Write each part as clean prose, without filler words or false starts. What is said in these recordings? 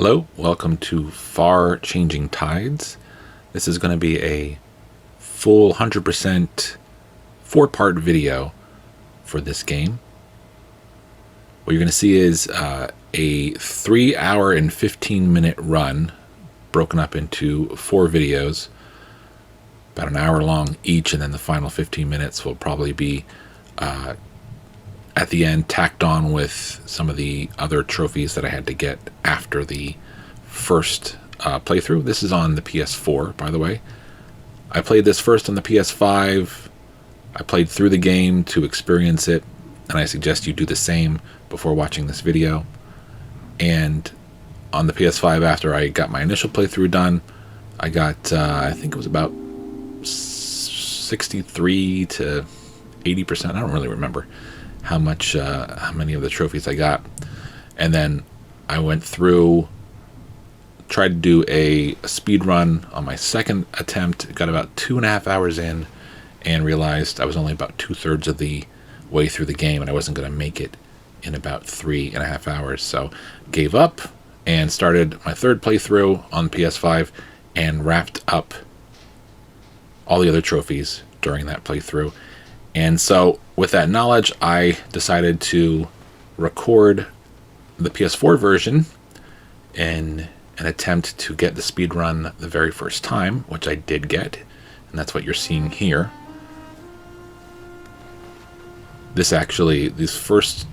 Hello, welcome to Far Changing Tides. This is going to be a full 100% 4-part video for this game. What you're going to see is a 3 hour and 15 minute run broken up into 4 videos, about an hour long each, and then the final 15 minutes will probably be at the end tacked on with some of the other trophies that I had to get after the first playthrough. This is on the PS4, by the way. I played this first on the PS5. I played through the game to experience it, and I suggest you do the same before watching this video. And on the PS5, after I got my initial playthrough done, I got, I think it was about 63 to 80%. I don't really remember how many of the trophies I got. And then I went through, tried to do a speed run on my second attempt, got about 2.5 hours in, and realized I was only about 2/3 of the way through the game, and I wasn't going to make it in about 3.5 hours. So gave up and started my third playthrough on PS5 and wrapped up all the other trophies during that playthrough. And so with that knowledge, I decided to record the PS4 version in an attempt to get the speed run the very first time, which I did get, and that's what you're seeing here. These first,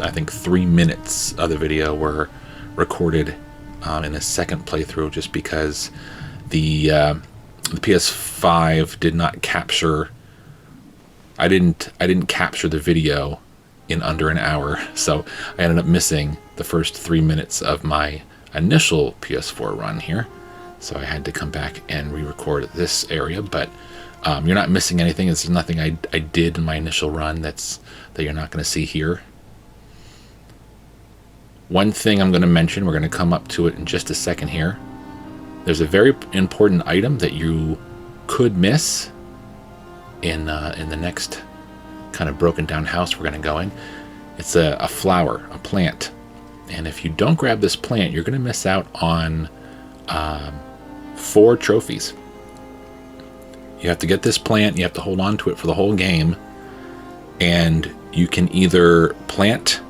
I think, 3 minutes of the video were recorded in a second playthrough, just because the PS5 did not capture. I didn't capture the video in under an hour, so I ended up missing the first 3 minutes of my initial PS4 run here. So I had to come back and re-record this area, but you're not missing anything. This is nothing I did in my initial run that you're not going to see here. One thing I'm going to mention, we're going to come up to it in just a second here. There's a very important item that you could miss in the next kind of broken down house we're going to go in. It's a flower, a plant. And if you don't grab this plant, you're going to miss out on 4 trophies. You have to get this plant, you have to hold on to it for the whole game, and you can either plant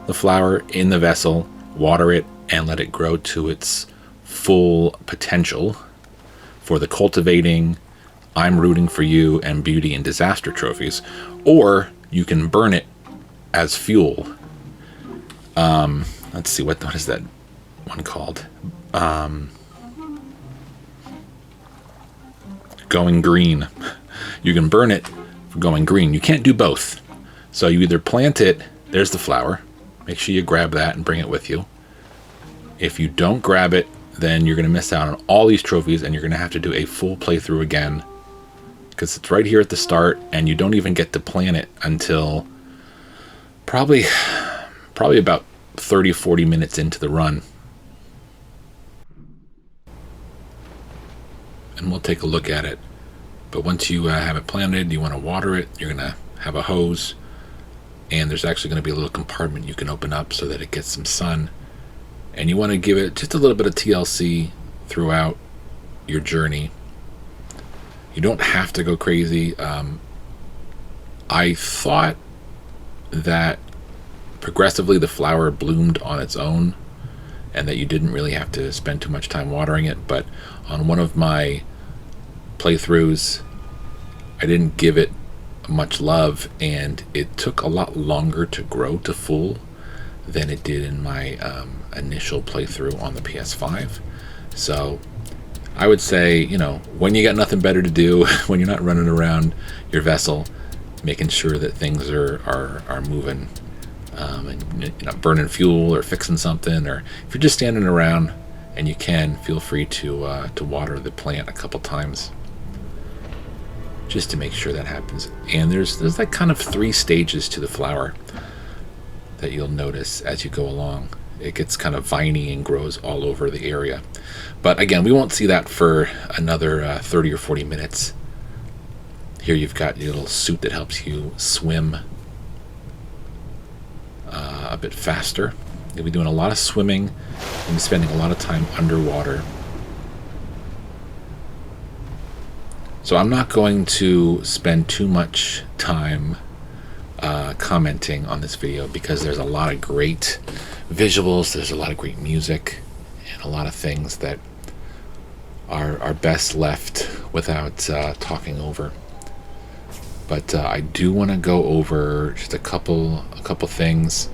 the flower in the vessel, water it, and let it grow to its full potential for the Cultivating, I'm Rooting For You, and Beauty and Disaster trophies, or you can burn it as fuel. Let's see, what is that one called? Going green. You can burn it for going green. You can't do both. So you either plant it, there's the flower. Make sure you grab that and bring it with you. If you don't grab it, then you're going to miss out on all these trophies, and you're going to have to do a full playthrough again, because it's right here at the start, and you don't even get to plant it until probably about 30-40 minutes into the run. And we'll take a look at it. But once you have it planted, you want to water it, you're going to have a hose, and there's actually going to be a little compartment you can open up so that it gets some sun. And you want to give it just a little bit of TLC throughout your journey. You don't have to go crazy. I thought that progressively the flower bloomed on its own, and that you didn't really have to spend too much time watering it, but on one of my playthroughs I didn't give it much love, and it took a lot longer to grow to full than it did in my initial playthrough on the PS5. So I would say, when you got nothing better to do, when you're not running around your vessel making sure that things are moving, and burning fuel or fixing something, or if you're just standing around and you can, feel free to water the plant a couple times just to make sure that happens. And there's like kind of 3 stages to the flower that you'll notice as you go along. It gets kind of viney and grows all over the area, but again, we won't see that for another 30 or 40 minutes. Here you've got your little suit that helps you swim a bit faster. You'll be doing a lot of swimming and spending a lot of time underwater. So I'm not going to spend too much time commenting on this video because there's a lot of great visuals, there's a lot of great music, and a lot of things that are best left without talking over. But I do want to go over just a couple things.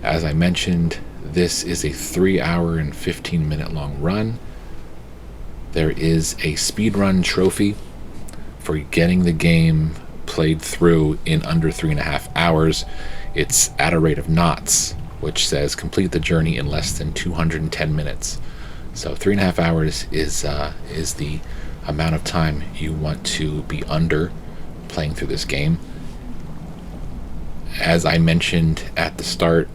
As I mentioned, this is a 3-hour and 15-minute long run. There is a speedrun trophy for getting the game played through in under 3.5 hours. It's at a rate of knots, which says complete the journey in less than 210 minutes. So 3.5 hours is the amount of time you want to be under playing through this game. As I mentioned at the start,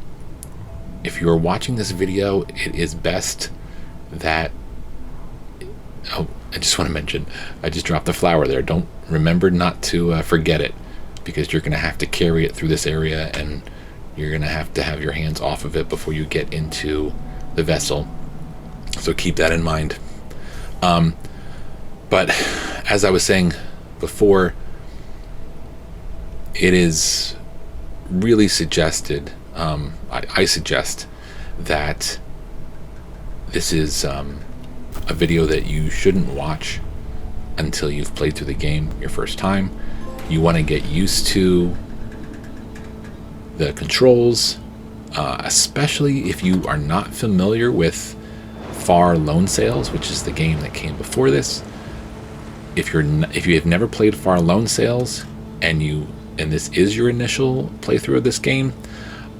if you are watching this video, it is best that... Oh, I just want to mention, I just dropped the flower there. Don't remember not to forget it, because you're going to have to carry it through this area, and you're going to have your hands off of it before you get into the vessel. So keep that in mind. But as I was saying before, it is really suggested, I suggest that this is a video that you shouldn't watch until you've played through the game your first time. You want to get used to the controls, especially if you are not familiar with Far Loan Sales, which is the game that came before this. If you have never played Far Loan Sales and this is your initial playthrough of this game,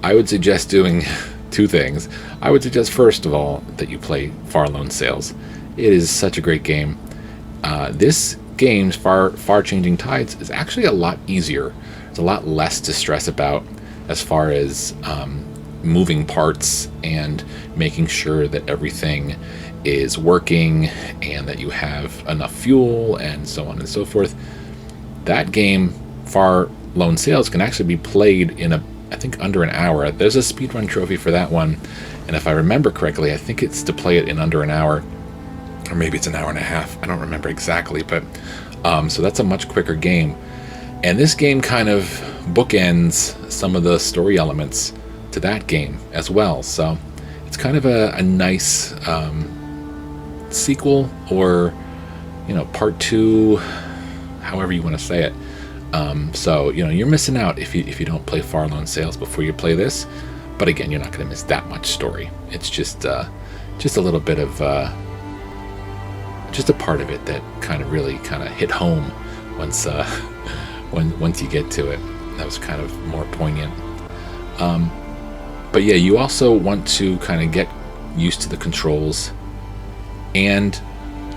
I would suggest doing two things. I would suggest, first of all, that you play Far Loan Sales. It is such a great game. This game's Far Changing Tides is actually a lot easier. There's a lot less to stress about as far as moving parts and making sure that everything is working and that you have enough fuel and so on and so forth. That game, Far Loan Sales, can actually be played in I think under an hour. There's a speedrun trophy for that one, and if I remember correctly, I think it's to play it in under an hour, or maybe it's an hour and a half. I don't remember exactly, but so that's a much quicker game. And this game kind of bookends some of the story elements to that game as well. So it's kind of a nice sequel, or part two, however you want to say it. So you're missing out if you don't play Far Loan Sales before you play this. But again, you're not going to miss that much story. It's just a little bit of just a part of it that really hit home once once you get to it. That was kind of more poignant. But yeah, you also want to kind of get used to the controls, and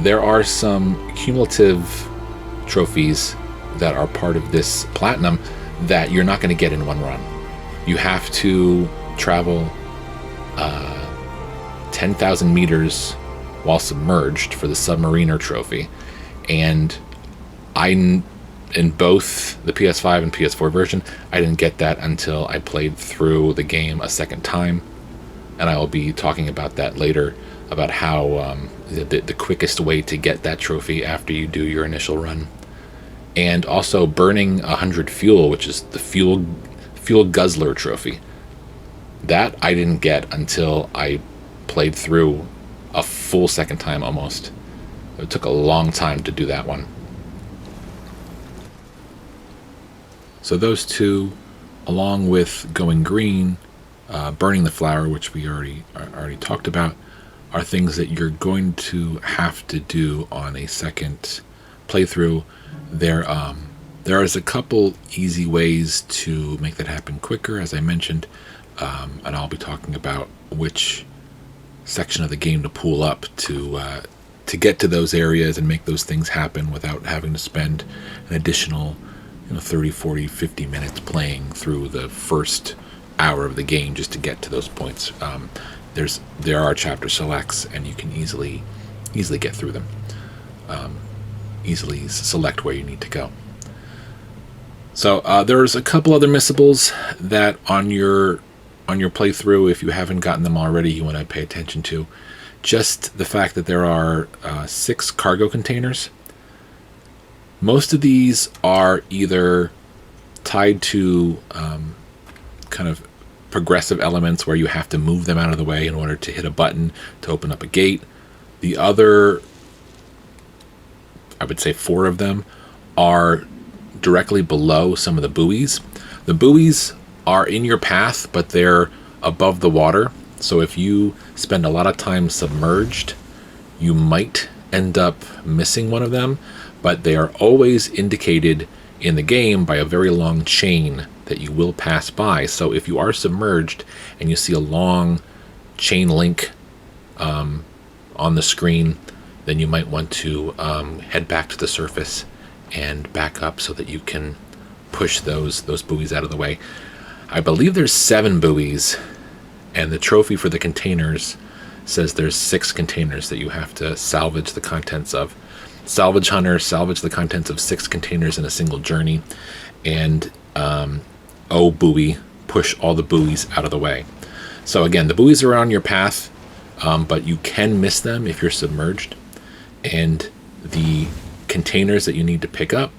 there are some cumulative trophies that are part of this platinum that you're not going to get in one run. You have to travel 10,000 meters while submerged for the Submariner trophy, and in both the PS5 and PS4 version, I didn't get that until I played through the game a second time, and I will be talking about that later, about how the quickest way to get that trophy after you do your initial run. And also burning 100 fuel, which is the fuel guzzler trophy. That I didn't get until I played through a full second time almost. It took a long time to do that one. So those two, along with going green, burning the flower, which we already talked about, are things that you're going to have to do on a second playthrough. There is a couple easy ways to make that happen quicker, as I mentioned, and I'll be talking about which section of the game to pull up to get to those areas and make those things happen without having to spend an additional 30, 40, 50 minutes playing through the first hour of the game just to get to those points. There are chapter selects, and you can easily get through them. Easily select where you need to go. So there's a couple other missables that on your on your playthrough, if you haven't gotten them already, you want to pay attention to just the fact that there are 6 cargo containers. Most of these are either tied to kind of progressive elements where you have to move them out of the way in order to hit a button to open up a gate. The other, I would say 4 of them, are directly below some of the buoys. The buoys are in your path, but they're above the water. So if you spend a lot of time submerged, you might end up missing one of them, but they are always indicated in the game by a very long chain that you will pass by. So if you are submerged and you see a long chain link on the screen, then you might want to head back to the surface and back up so that you can push those buoys out of the way. I believe there's 7 buoys, and the trophy for the containers says there's 6 containers that you have to salvage the contents of. Salvage Hunter, salvage the contents of 6 containers in a single journey, and O buoy, push all the buoys out of the way. So again, the buoys are on your path, but you can miss them if you're submerged. And the containers that you need to pick up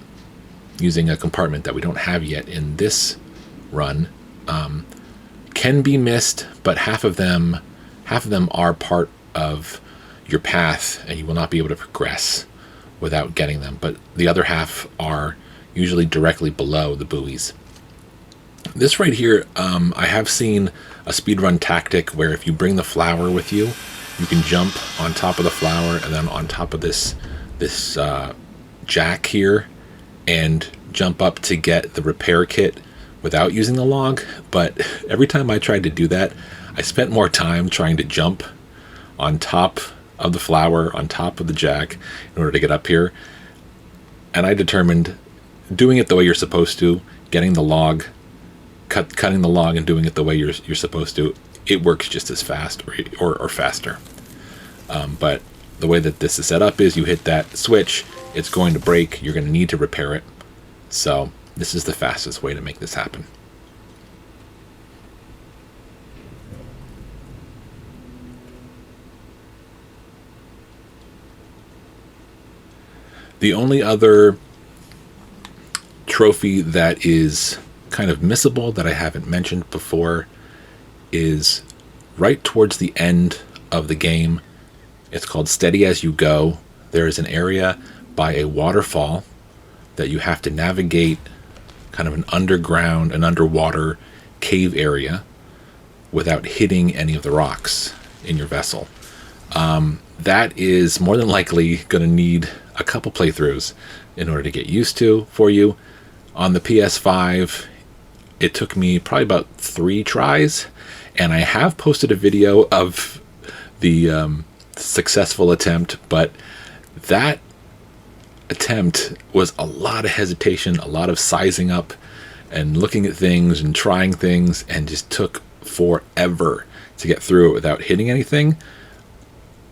using a compartment that we don't have yet in this run can be missed, but half of them are part of your path, and you will not be able to progress without getting them. But the other half are usually directly below the buoys. This right here, I have seen a speedrun tactic where if you bring the flower with you, you can jump on top of the flower and then on top of this jack here and jump up to get the repair kit without using the log. But every time I tried to do that, I spent more time trying to jump on top of the flower, on top of the jack, in order to get up here. And I determined doing it the way you're supposed to, getting the log, cutting the log and doing it the way you're supposed to, it works just as fast or faster. But the way that this is set up is you hit that switch, it's going to break, you're going to need to repair it. So this is the fastest way to make this happen. The only other trophy that is kind of missable that I haven't mentioned before is right towards the end of the game. It's called Steady As You Go. There is an area by a waterfall that you have to navigate, kind of an underwater cave area without hitting any of the rocks in your vessel. That is more than likely going to need a couple playthroughs in order to get used to for you. On the PS5, it took me probably about 3 tries, and I have posted a video of the successful attempt, but that attempt was a lot of hesitation, a lot of sizing up and looking at things and trying things, and just took forever to get through it without hitting anything.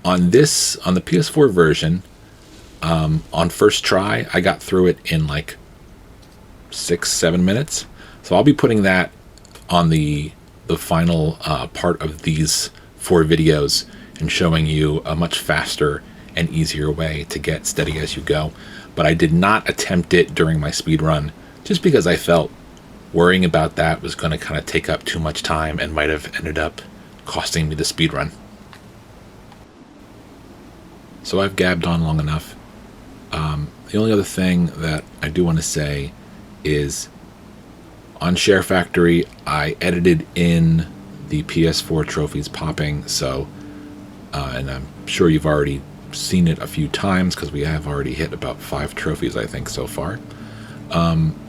On the PS4 version, on first try, I got through it in like 6-7 minutes. So I'll be putting that on the final part of these 4 videos and showing you a much faster and easier way to get Steady As You Go. But I did not attempt it during my speed run, just because I felt worrying about that was going to kind of take up too much time and might have ended up costing me the speed run. So I've gabbed on long enough. The only other thing that I do want to say is on Share Factory, I edited in the PS4 trophies popping, so and I'm sure you've already seen it a few times because we have already hit about 5 trophies, I think, so far.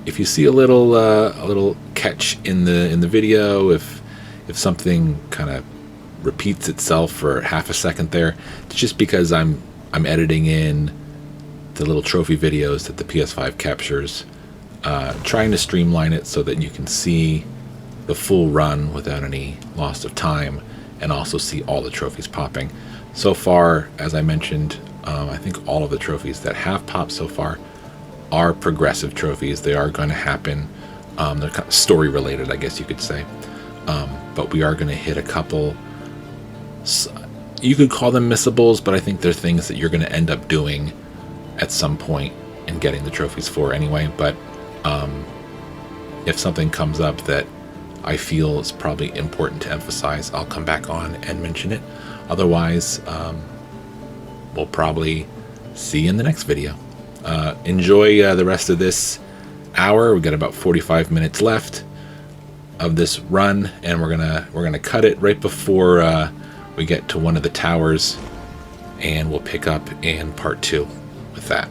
If you see a little catch in the video, if something kind of repeats itself for half a second there, it's just because I'm editing in the little trophy videos that the PS5 captures, trying to streamline it so that you can see the full run without any loss of time and also see all the trophies popping. So far, as I mentioned, I think all of the trophies that have popped so far are progressive trophies. They are going to happen. They're kind of story related, I guess you could say. But we are going to hit a couple, you could call them missables, but I think they're things that you're going to end up doing at some point and getting the trophies for anyway. But if something comes up that I feel is probably important to emphasize, I'll come back on and mention it. Otherwise, we'll probably see you in the next video. Enjoy the rest of this hour. We've got about 45 minutes left of this run, and we're gonna cut it right before we get to one of the towers, and we'll pick up in part 2 with that.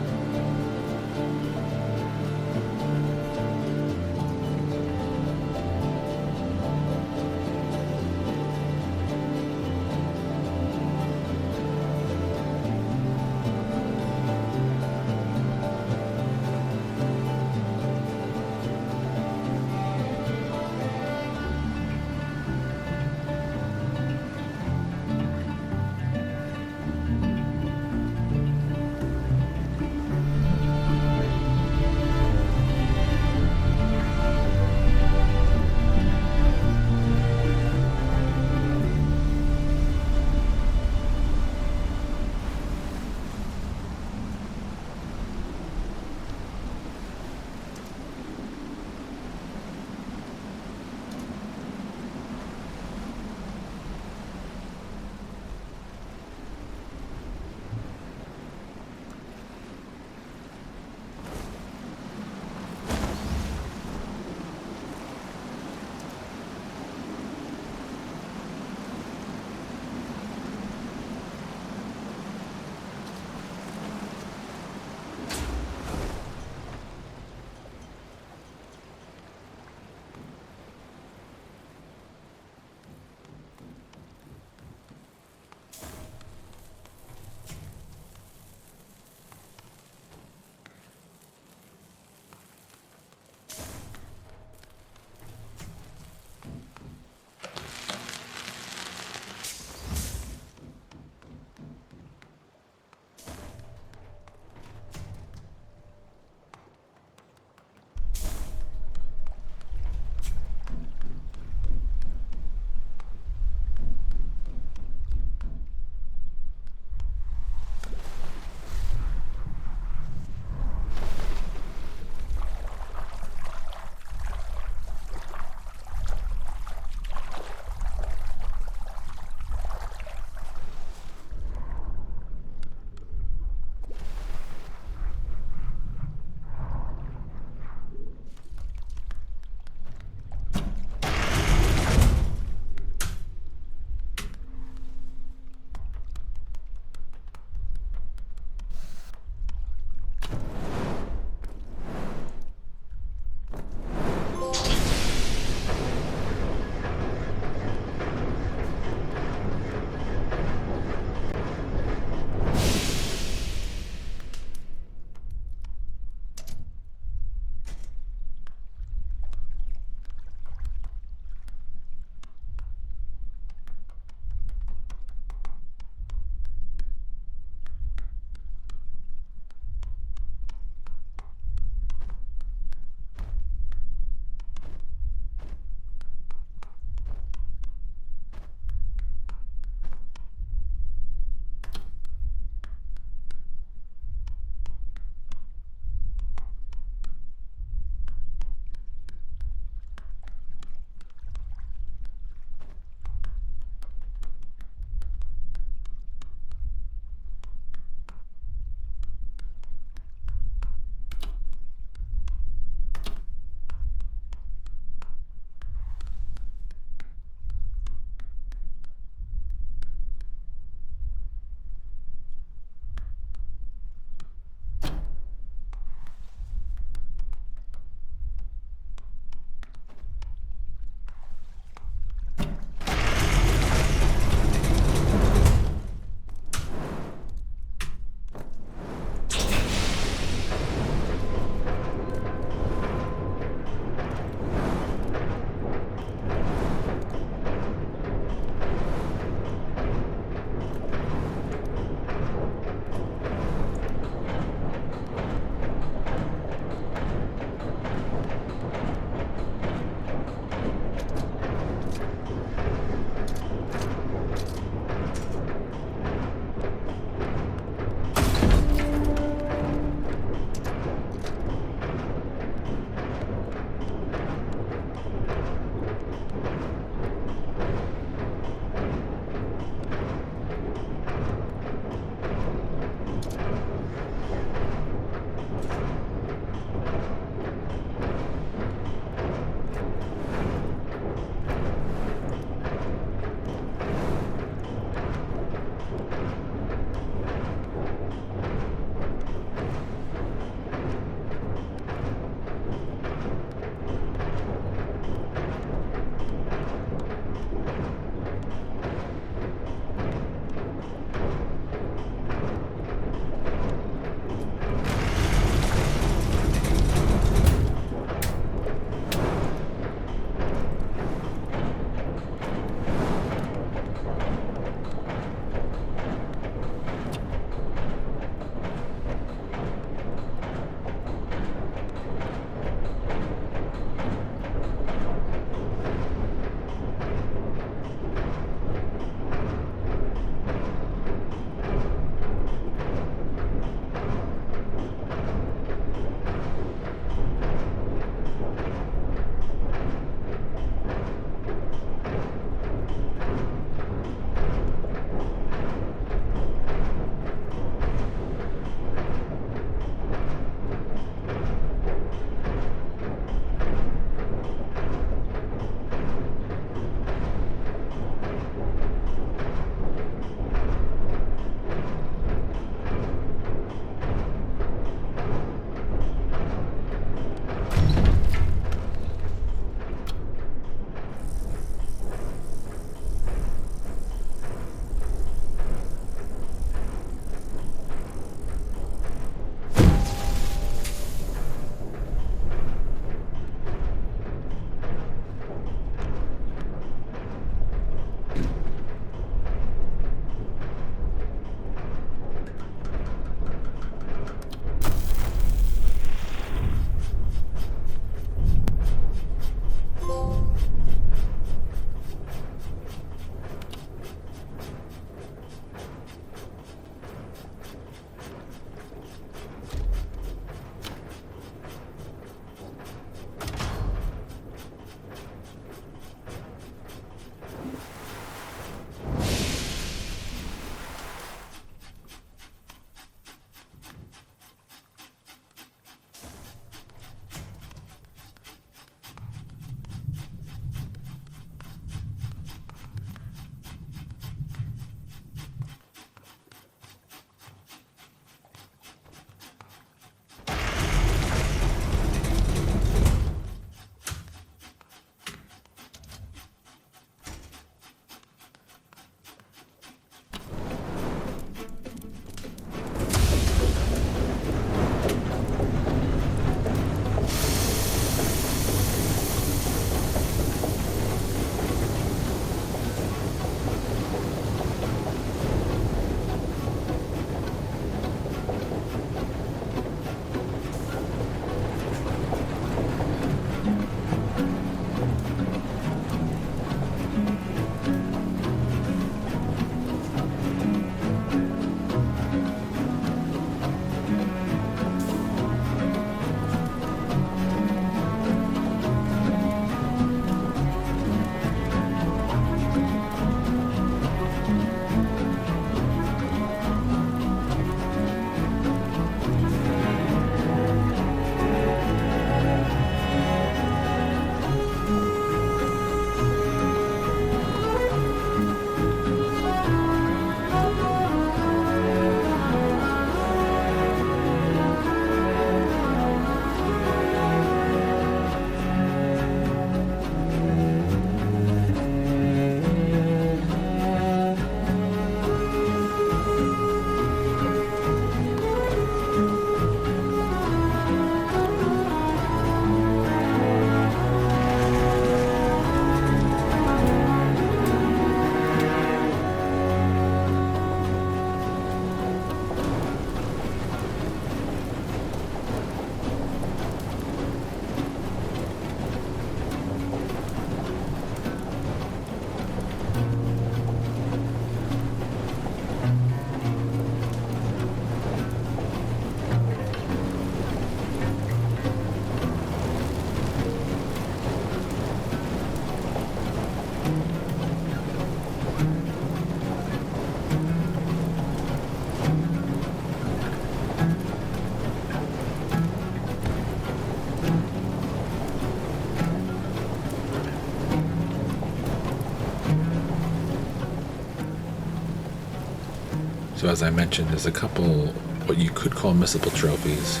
So as I mentioned, there's a couple what you could call missable trophies.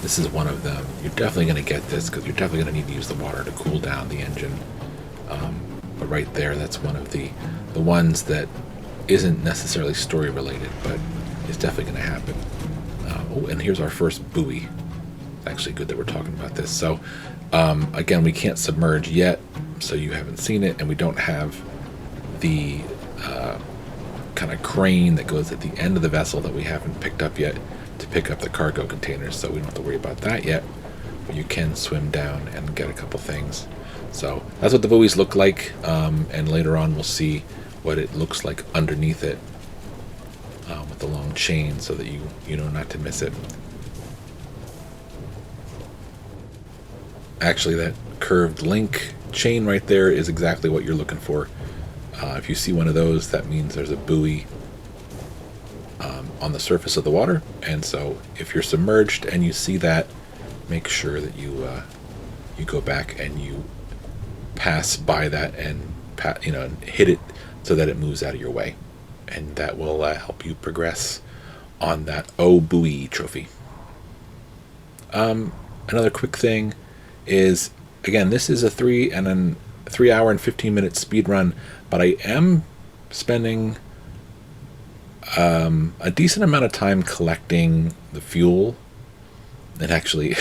This is one of them. You're definitely going to get this because you're definitely going to need to use the water to cool down the engine. But right there, that's one of the ones that isn't necessarily story related, but it's definitely going to happen. Oh, and here's our first buoy. Actually good that we're talking about this. So again, we can't submerge yet, so you haven't seen it, and we don't have the kind of crane that goes at the end of the vessel that we haven't picked up yet to pick up the cargo containers, so we don't have to worry about that yet, but you can swim down and get a couple things. So that's what the buoys look like, and later on we'll see what it looks like underneath it with the long chain, so that you know not to miss it. Actually, that curved link chain right there is exactly what you're looking for. If you see one of those, that means there's a buoy on the surface of the water, and so if you're submerged and you see that, make sure that you go back and you pass by that and hit it so that it moves out of your way, and that will help you progress on that buoy trophy. Another quick thing is, again, this is a 3 hour and 15 minute speed run, but I am spending a decent amount of time collecting the fuel. And actually,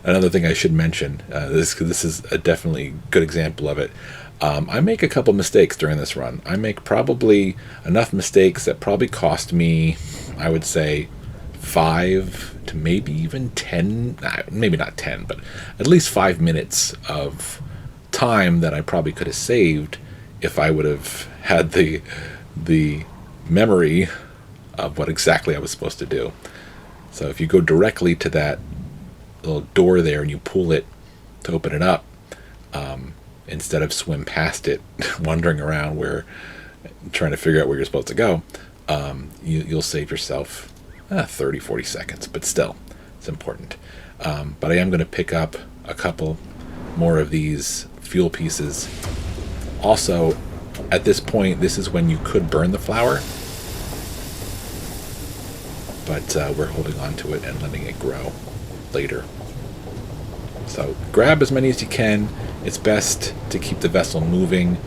another thing I should mention, this is a definitely good example of it. I make a couple mistakes during this run. I make probably enough mistakes that probably cost me, I would say, 5 to maybe even 10, maybe not 10, but at least 5 minutes of time that I probably could have saved if I would have had the memory of what exactly I was supposed to do. So if you go directly to that little door there and you pull it to open it up, instead of swim past it, wandering around trying to figure out where you're supposed to go, you'll save yourself 30-40 seconds, but still, it's important. But I am going to pick up a couple more of these fuel pieces. Also, at this point, this is when you could burn the flour, but we're holding on to it and letting it grow later. So grab as many as you can. It's best to keep the vessel moving,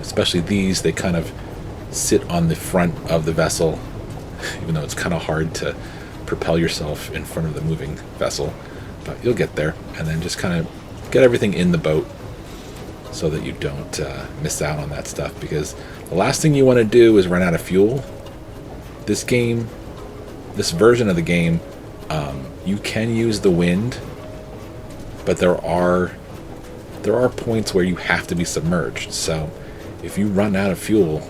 especially these. They kind of sit on the front of the vessel, even though it's kind of hard to propel yourself in front of the moving vessel, but you'll get there. And then just kind of get everything in the boat so that you don't miss out on that stuff, because the last thing you want to do is run out of fuel. This version of the game, you can use the wind, but there are points where you have to be submerged. So if you run out of fuel,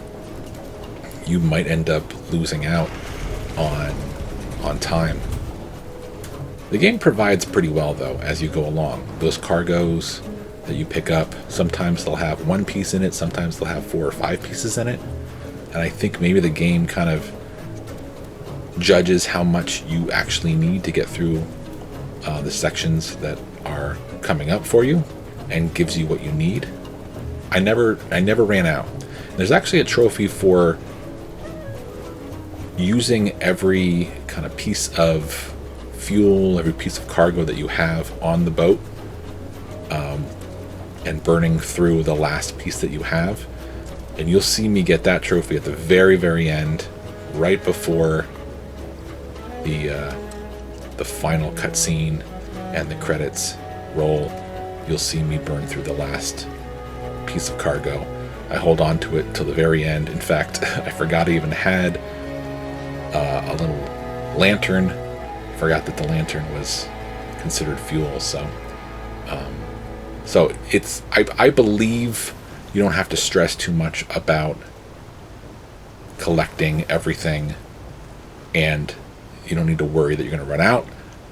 you might end up losing out on time. The game provides pretty well, though, as you go along. Those cargoes that you pick up, sometimes they'll have one piece in it, sometimes they'll have 4 or 5 pieces in it. And I think maybe the game kind of judges how much you actually need to get through the sections that are coming up for you, and gives you what you need. I never ran out. There's actually a trophy for using every kind of piece of fuel, every piece of cargo that you have on the boat, and burning through the last piece that you have. And you'll see me get that trophy at the very, very end, right before the final cutscene and the credits roll. You'll see me burn through the last piece of cargo. I hold on to it till the very end. In fact, I forgot I even had a little lantern. Forgot that the lantern was considered fuel. So it's I believe you don't have to stress too much about collecting everything, and you don't need to worry that you're going to run out,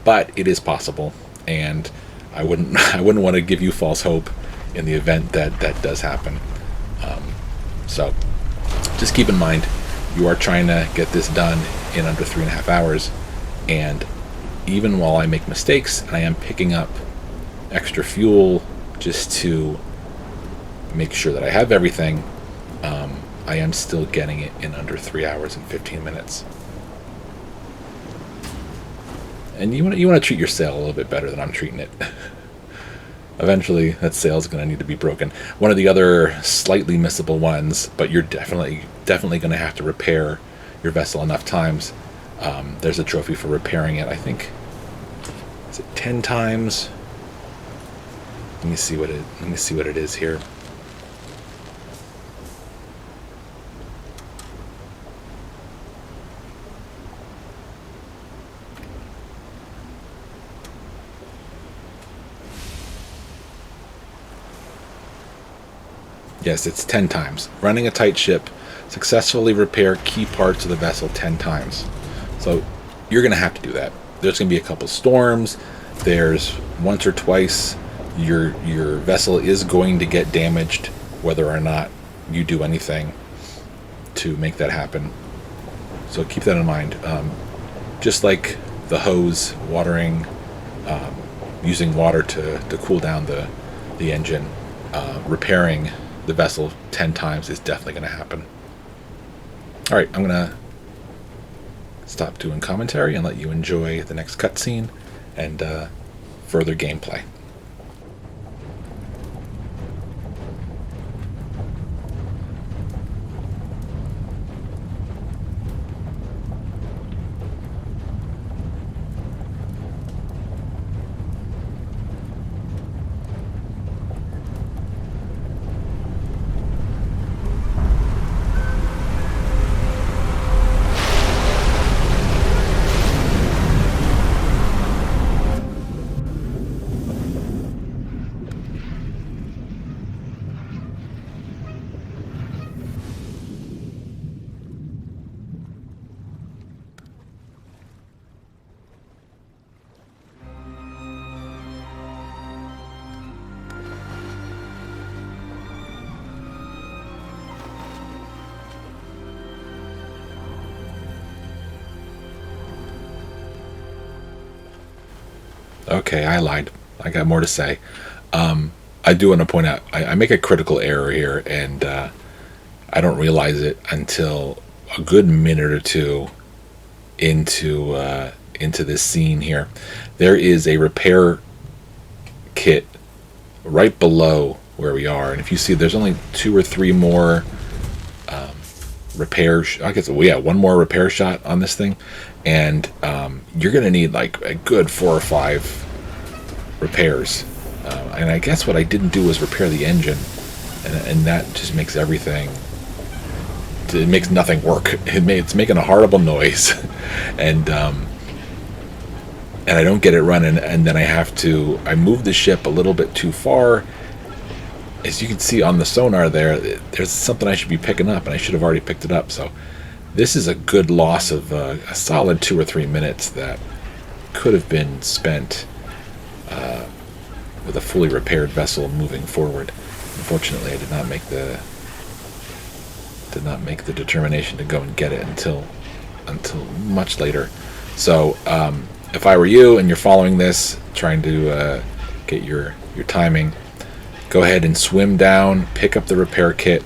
but it is possible, and I wouldn't want to give you false hope in the event that does happen. So just keep in mind, you are trying to get this done in under 3.5 hours, and even while I make mistakes and I am picking up extra fuel just to make sure that I have everything, I am still getting it in under 3 hours and 15 minutes. And you want to treat your sail a little bit better than I'm treating it. Eventually, that sail is going to need to be broken. One of the other slightly missable ones, but you're definitely going to have to repair your vessel enough times. There's a trophy for repairing it. I think, is it 10 times? Let me see what it is here. Yes, it's 10 times. Running a tight ship, successfully repair key parts of the vessel 10 times. So you're going to have to do that. There's going to be a couple storms. There's once or twice your vessel is going to get damaged, whether or not you do anything to make that happen. So keep that in mind. Just like the hose, watering, using water to cool down the engine, repairing the vessel 10 times is definitely going to happen. All right, I'm going to stop doing commentary and let you enjoy the next cutscene and further gameplay. Okay, I lied. I got more to say. I do want to point out, I make a critical error here, and I don't realize it until a good minute or two into this scene here. There is a repair kit right below where we are, and if you see, there's only 2 or 3 more one more repair shot on this thing, and you're gonna need like a good 4 or 5 repairs. And I guess what I didn't do was repair the engine, and that just makes everything. It makes nothing work. It's making a horrible noise, and I don't get it running. And then I move the ship a little bit too far. As you can see on the sonar there's something I should be picking up, and I should have already picked it up. So this is a good loss of a solid 2 or 3 minutes that could have been spent with a fully repaired vessel moving forward. Unfortunately, I did not make the determination to go and get it until much later. So if I were you and you're following this, trying to get your timing, go ahead and swim down, pick up the repair kit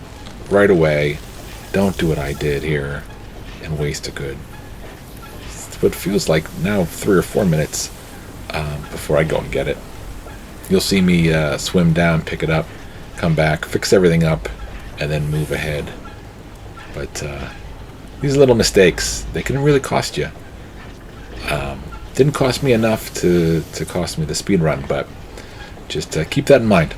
right away. Don't do what I did here and waste a good, what feels like now 3 or 4 minutes before I go and get it. You'll see me swim down, pick it up, come back, fix everything up, and then move ahead. But these little mistakes, they can really cost you. Didn't cost me enough to cost me the speed run, but just keep that in mind.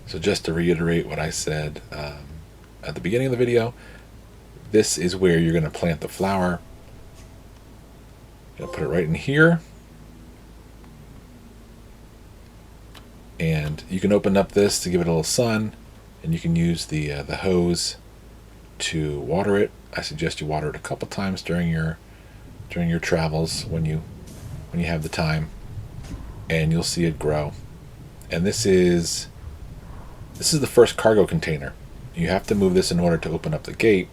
So just to reiterate what I said at the beginning of the video, this is where you're going to plant the flower. You're going to put it right in here. And you can open up this to give it a little sun, and you can use the hose to water it. I suggest you water it a couple times during your travels when you have the time, and you'll see it grow. And this is the first cargo container. You have to move this in order to open up the gate,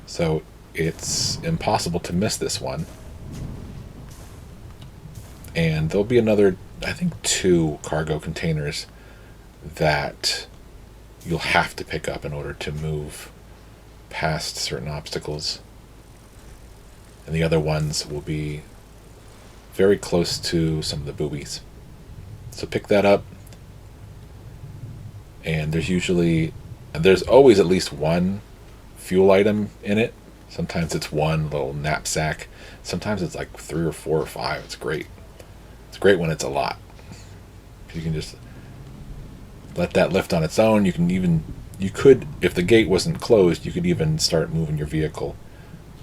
so it's impossible to miss this one. And there'll be another, I think, 2 cargo containers that you'll have to pick up in order to move past certain obstacles. And the other ones will be very close to some of the buoys. So pick that up. And there's always at least one fuel item in it. Sometimes it's one little knapsack. Sometimes it's like 3 or 4 or 5. It's great. It's great when it's a lot. You can just let that lift on its own. You could, if the gate wasn't closed, you could even start moving your vehicle,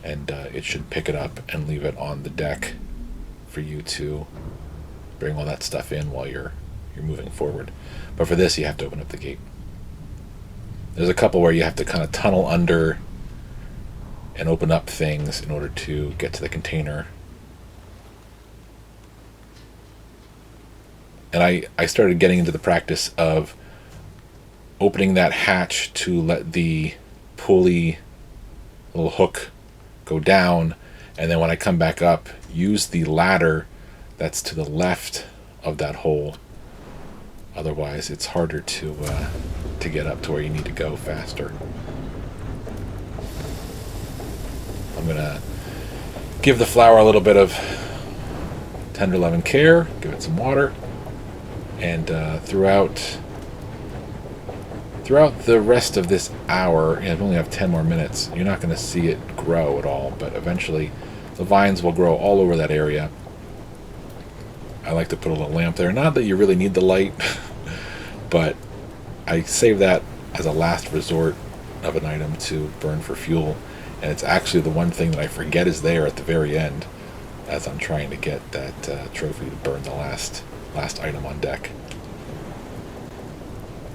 and it should pick it up and leave it on the deck for you to bring all that stuff in while you're moving forward. But for this, you have to open up the gate. There's a couple where you have to kind of tunnel under and open up things in order to get to the container. And I started getting into the practice of opening that hatch to let the pulley little hook go down, and then when I come back up, use the ladder that's to the left of that hole. Otherwise, it's harder to get up to where you need to go faster. I'm going to give the flower a little bit of tender love and care, give it some water. And throughout the rest of this hour, we only have 10 more minutes, you're not going to see it grow at all, but eventually the vines will grow all over that area. I like to put a little lamp there. Not that you really need the light, but I save that as a last resort of an item to burn for fuel, and it's actually the one thing that I forget is there at the very end as I'm trying to get that trophy to burn the last item on deck.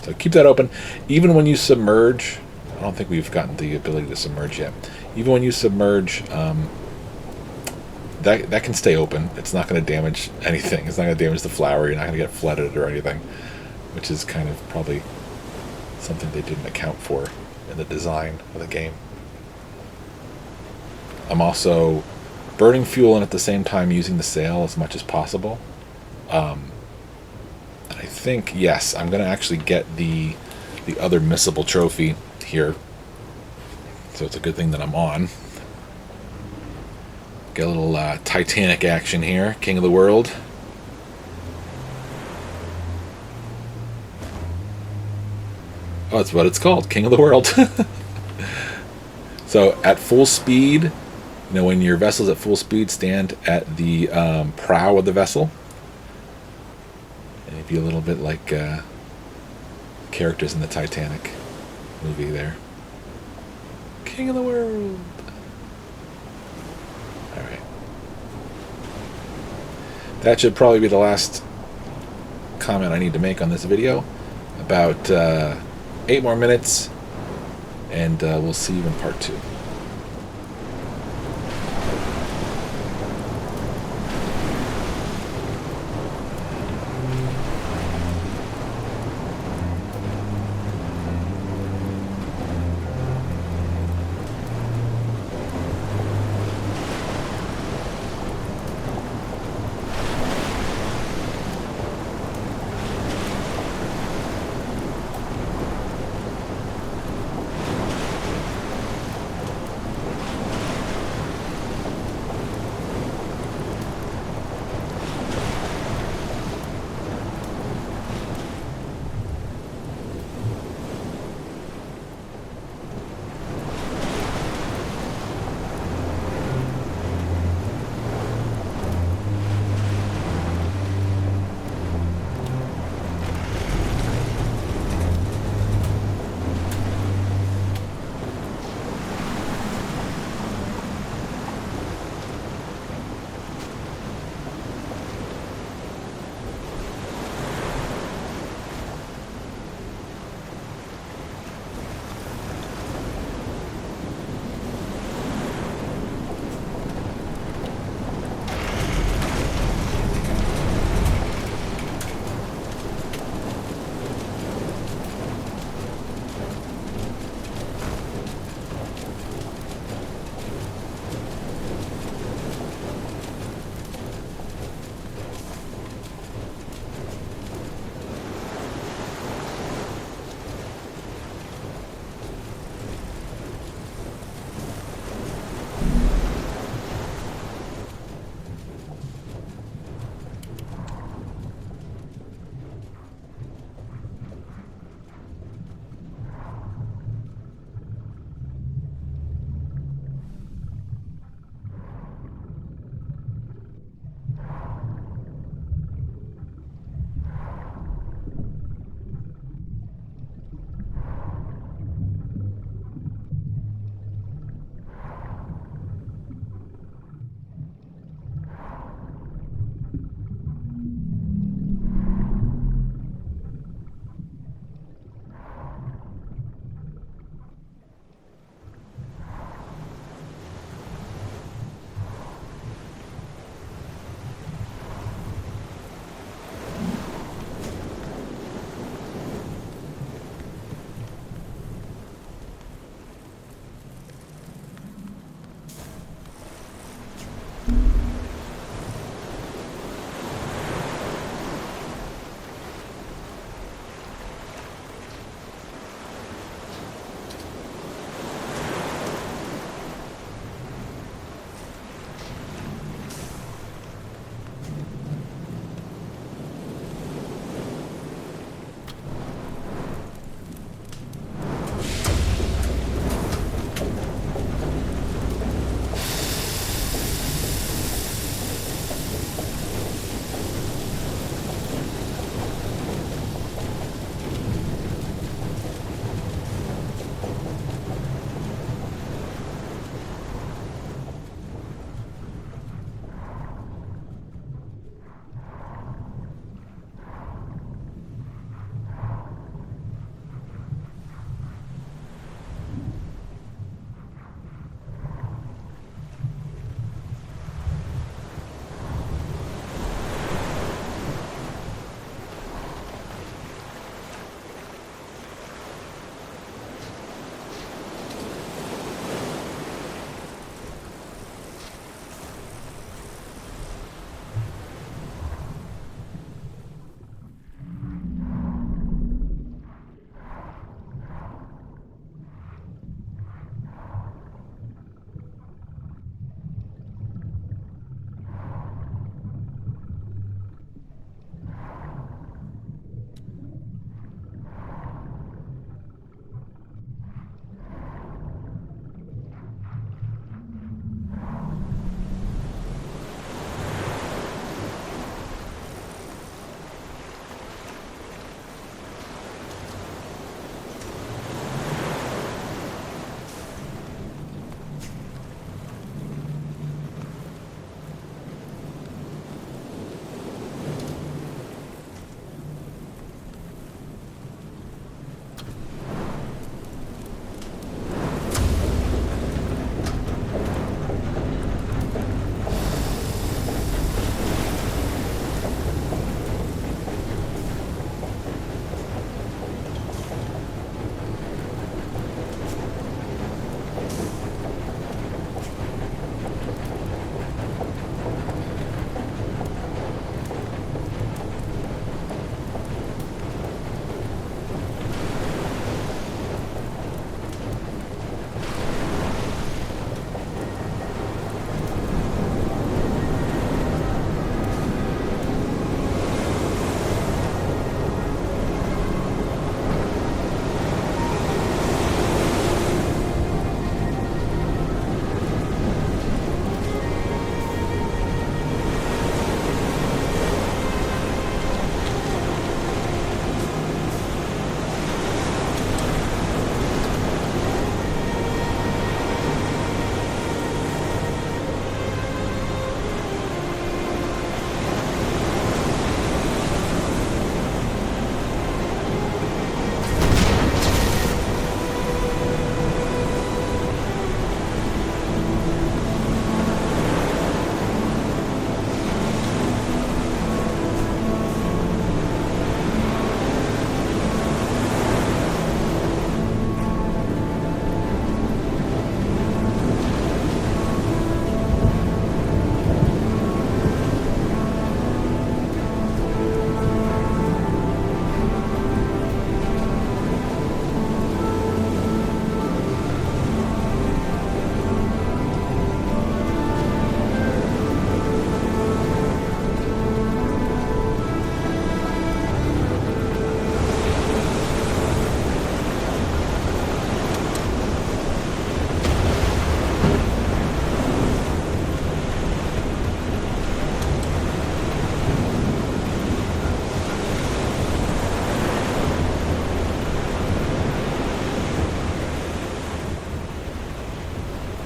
So keep that open. Even when you submerge, I don't think we've gotten the ability to submerge yet. Even when you submerge, that can stay open. It's not going to damage anything. It's not going to damage the flower. You're not going to get flooded or anything, which is kind of probably something they didn't account for in the design of the game. I'm also burning fuel and at the same time using the sail as much as possible. I think, yes, I'm going to actually get the other missable trophy here. So it's a good thing that I'm on. Get a little Titanic action here. King of the World. Oh, that's what it's called. King of the World. So at full speed, when your vessel's at full speed, stand at the prow of the vessel. And it'd be a little bit like characters in the Titanic movie there. King of the World. Alright. That should probably be the last comment I need to make on this video. About 8 more minutes, and we'll see you in part 2.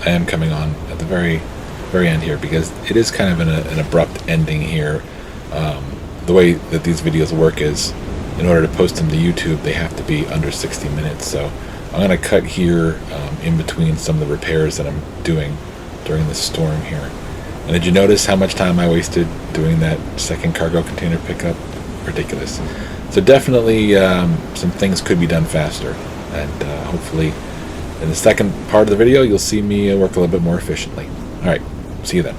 I am coming on at the very end here, because it is kind of an abrupt ending here. The way that these videos work is, in order to post them to YouTube, they have to be under 60 minutes. So I'm going to cut here in between some of the repairs that I'm doing during the storm here. And did you notice how much time I wasted doing that second cargo container pickup? Ridiculous. So definitely some things could be done faster, and hopefully in the second part of the video you'll see me work a little bit more efficiently. Alright, see you then.